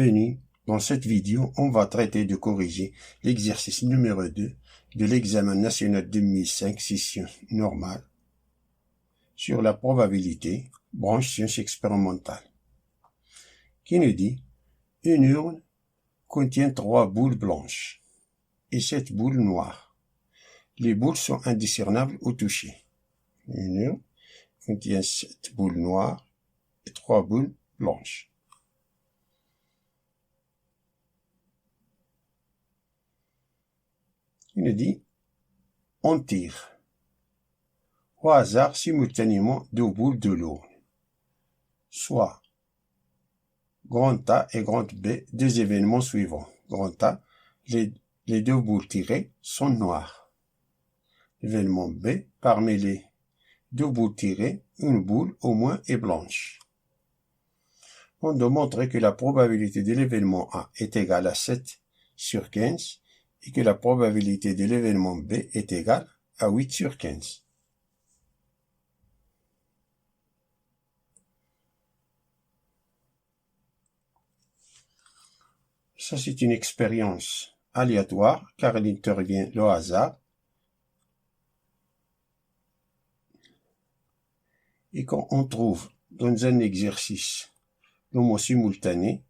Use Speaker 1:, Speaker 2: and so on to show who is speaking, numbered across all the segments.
Speaker 1: Bienvenue. Dans cette vidéo, on va traiter de corriger l'exercice numéro 2 de l'examen national 2005 session normale sur la probabilité, branche sciences expérimentales, qui nous dit une urne contient 3 boules blanches et 7 boules noires. Les boules sont indiscernables au toucher. Une urne contient 7 boules noires et 3 boules blanches. Il nous dit, on tire au hasard simultanément 2 boules de l'urne, soit grand A et grand B, 2 événements suivants. Grand A, les 2 boules tirées sont noires. Événement B, parmi les 2 boules tirées, une boule au moins est blanche. On doit montrer que la probabilité de l'événement A est égale à 7 sur 15 et que la probabilité de l'événement B est égale à 8 sur 15. Ça, c'est une expérience aléatoire car il intervient le hasard. Et quand on trouve dans un exercice le mot simultané,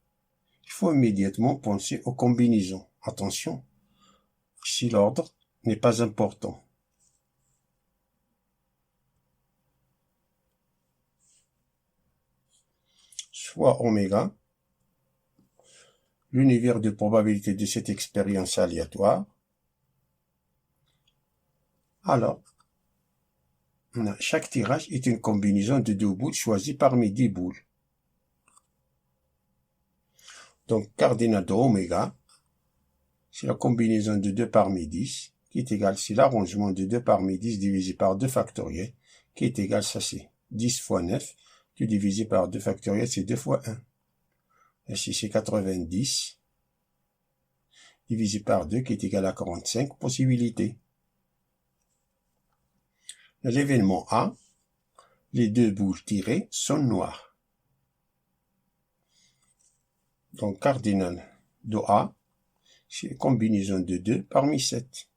Speaker 1: il faut immédiatement penser aux combinaisons. Attention, si l'ordre n'est pas important. Soit oméga, l'univers de probabilité de cette expérience aléatoire. Alors, chaque tirage est une combinaison de 2 boules choisies parmi 10 boules. Donc, cardinal de oméga, c'est la combinaison de 2 parmi 10, qui est égal, c'est l'arrangement de 2 parmi 10 divisé par 2 factoriel, qui est égal, ça c'est 10 fois 9, qui divisé par 2 factoriel, c'est 2 fois 1. Ici, c'est 90, divisé par 2, qui est égal à 45 possibilités. Dans l'événement A, les 2 boules tirées sont noires. Donc, cardinal de A, c'est une combinaison de 2 parmi 7.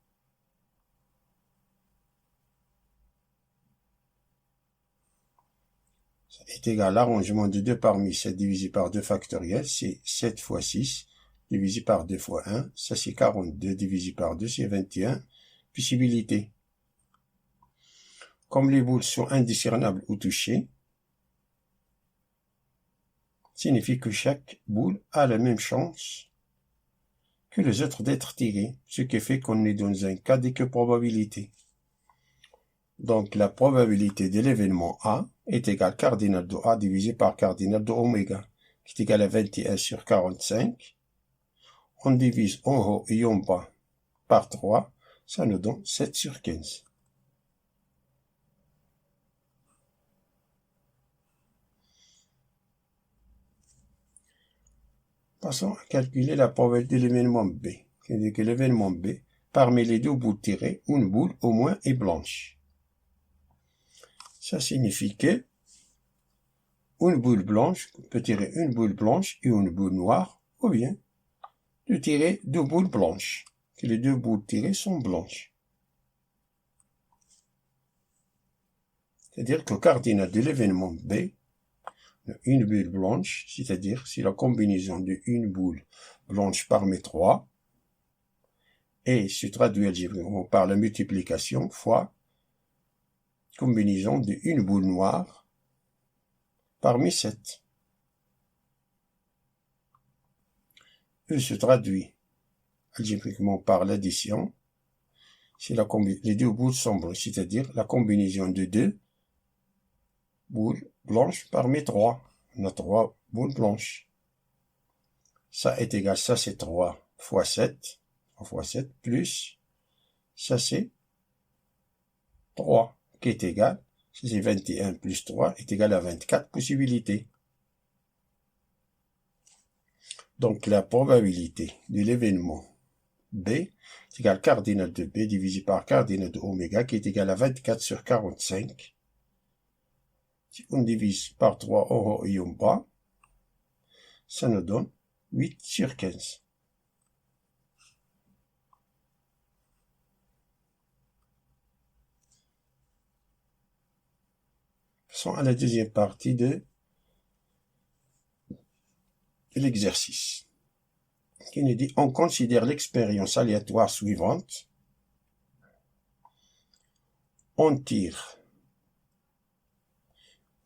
Speaker 1: Ça est égal à l'arrangement de 2 parmi 7 divisé par 2 factoriel, c'est 7 fois 6, divisé par 2 fois 1, ça c'est 42, divisé par 2, c'est 21 possibilités. Comme les boules sont indiscernables au toucher, signifie que chaque boule a la même chance que les autres d'être tirées, ce qui fait qu'on est dans un cas d'équiprobabilité. Donc la probabilité de l'événement A est égale cardinal de A divisé par cardinal de oméga, qui est égal à 21 sur 45. On divise en haut et en bas par 3, ça nous donne 7 sur 15. Passons à calculer la probabilité de l'événement B. C'est-à-dire que l'événement B, parmi les 2 boules tirées, une boule au moins est blanche. Ça signifie que une boule blanche peut tirer une boule blanche et une boule noire, ou bien de tirer 2 boules blanches, que les 2 boules tirées sont blanches. C'est-à-dire que le cardinal de l'événement B, une boule blanche, c'est-à-dire c'est la combinaison de une boule blanche parmi 3, et se traduit algébriquement par la multiplication fois combinaison de une boule noire parmi 7. E se traduit algébriquement par l'addition, c'est les 2 boules sont blanches, c'est-à-dire la combinaison de 2 boules blanches parmi 3. On a 3 boules blanches. Ça est égal, ça c'est 3 fois 7, 3 fois 7, plus, ça c'est 3, qui est égal, c'est 21 plus 3 est égal à 24 possibilités. Donc la probabilité de l'événement B est égal cardinal de B divisé par cardinal de oméga, qui est égal à 24 sur 45. Si on divise par 3 en haut et en bas, ça nous donne 8 sur 15. Passons à la deuxième partie de l'exercice, qui nous dit: on considère l'expérience aléatoire suivante. On tire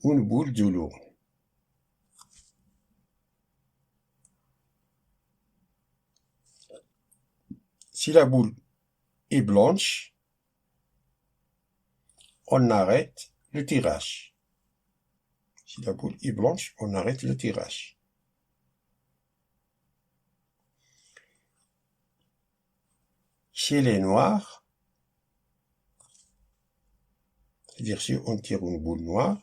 Speaker 1: une boule de l'eau. Si la boule est blanche, on arrête le tirage. Si la boule est blanche, on arrête le tirage. Si elle est noire, c'est-à-dire si on tire une boule noire,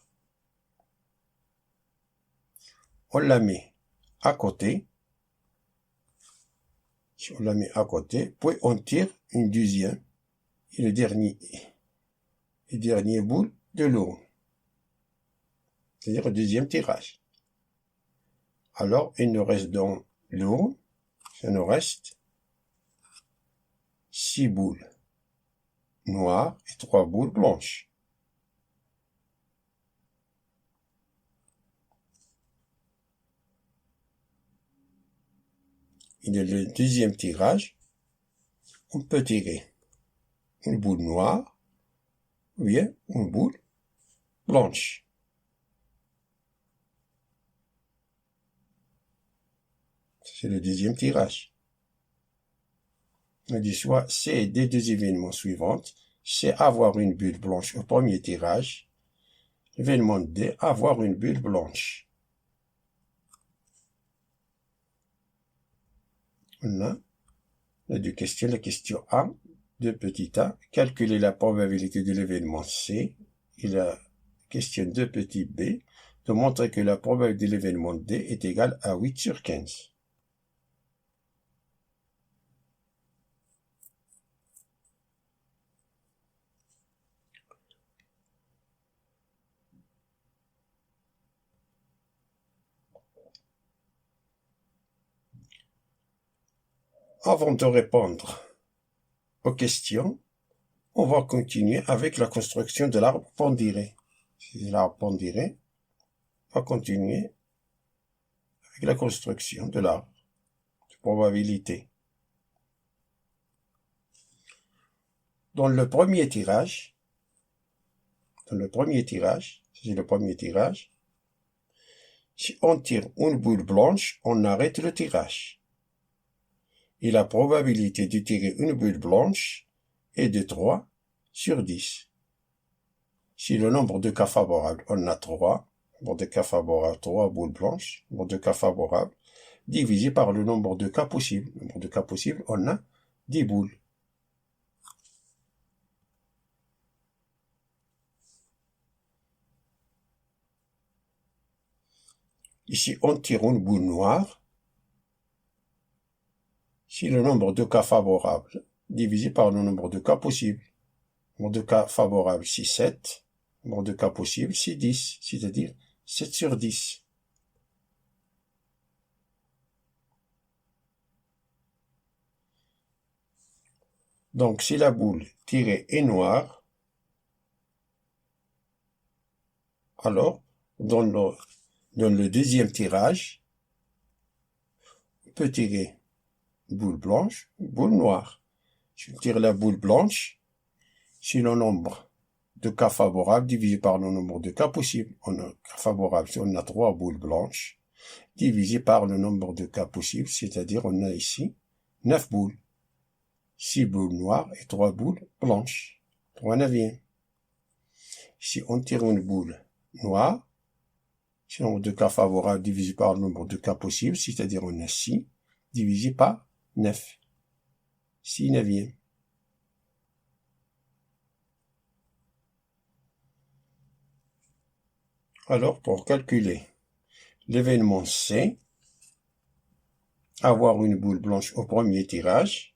Speaker 1: on la met à côté. Si on la met à côté, puis on tire une deuxième et le dernier boule de l'eau. C'est-à-dire le deuxième tirage. Alors, il nous reste dans l'eau, ça nous reste 6 boules noires et 3 boules blanches. Et dans le deuxième tirage, on peut tirer une boule noire ou bien une boule blanche. C'est le deuxième tirage. On dit soit c'est des deux événements suivants, c'est avoir une bulle blanche au premier tirage, l'événement D, avoir une bulle blanche. On a les deux questions. La question A, de petit a, calculer la probabilité de l'événement C, et la question de petit b, de montrer que la probabilité de l'événement D est égale à 8 sur 15. Avant de répondre aux questions, on va continuer avec la construction de l'arbre pondéré. L'arbre pondéré va continuer avec la construction de l'arbre de probabilité. Dans le premier tirage, c'est le premier tirage, si on tire une boule blanche, on arrête le tirage. Et la probabilité de tirer une boule blanche est de 3 sur 10. Si le nombre de cas favorables, on a 3, nombre de cas favorables, 3 boules blanches, nombre de cas favorables, divisé par le nombre de cas possibles. Le nombre de cas possibles, on a 10 boules. Ici, on tire une boule noire. Si le nombre de cas favorables divisé par le nombre de cas possibles, le nombre de cas favorables, c'est 7, le nombre de cas possibles, c'est 10, c'est-à-dire 7 sur 10. Donc, si la boule tirée est noire, alors, dans le deuxième tirage, on peut tirer boule blanche, boule noire. Je tire la boule blanche, si le nombre de cas favorables divisé par le nombre de cas possibles. On a cas favorable, si on a 3 boules blanches, divisé par le nombre de cas possibles, c'est-à-dire on a ici 9 boules. 6 boules noires et 3 boules blanches. 3 neuvièmes. Si on tire une boule noire, si le nombre de cas favorables divisé par le nombre de cas possibles, c'est-à-dire on a 6, divisé par 9. 6 neuvièmes. Alors, pour calculer l'événement C, avoir une boule blanche au premier tirage,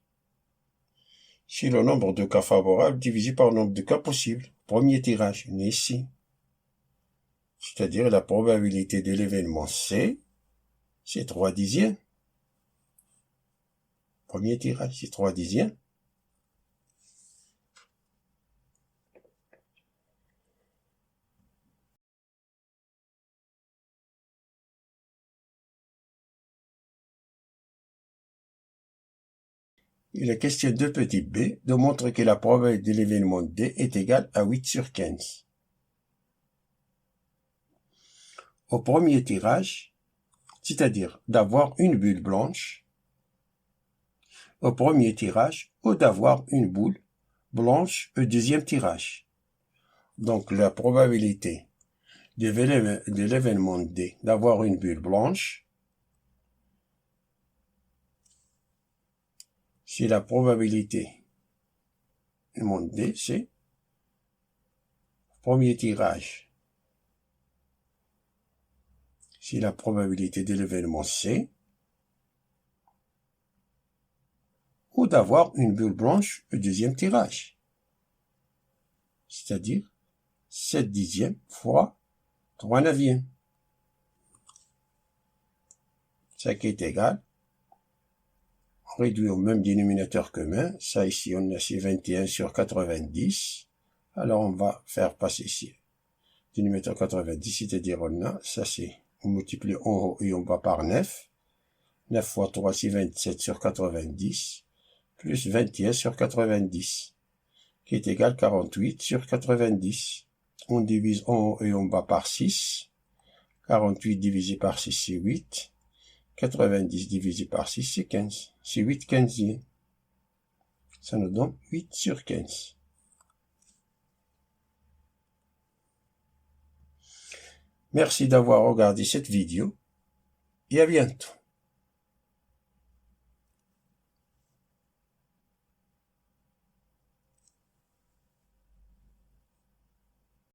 Speaker 1: si le nombre de cas favorables divisé par le nombre de cas possibles, premier tirage, on est ici. C'est-à-dire la probabilité de l'événement C, c'est 3 dixièmes. Premier tirage, c'est 3 dixièmes. Il est question de petit b de montrer que la probabilité de l'événement D est égale à 8 sur 15. Au premier tirage, c'est-à-dire d'avoir une bulle blanche, au premier tirage, ou d'avoir une boule blanche au deuxième tirage. Donc la probabilité de l'événement D d'avoir une bulle blanche, c'est la probabilité de D, c'est premier tirage. C'est la probabilité de l'événement C, ou d'avoir une bulle blanche au deuxième tirage. C'est-à-dire 7 dixièmes fois 3 neuvièmes. Ça qui est égal. On réduit au même dénominateur commun. Ça ici, on a c'est 21 sur 90. Alors on va faire passer ici. Dénominateur 90, c'est-à-dire on a, ça c'est, on multiplie en haut et en bas par 9. 9 fois 3, c'est 27 sur 90. Plus 21 sur 90. Qui est égal à 48 sur 90. On divise en haut et en bas par 6. 48 divisé par 6, c'est 8. 90 divisé par 6, c'est 15. C'est 8 quinzièmes. Ça nous donne 8 sur 15. Merci d'avoir regardé cette vidéo et à bientôt.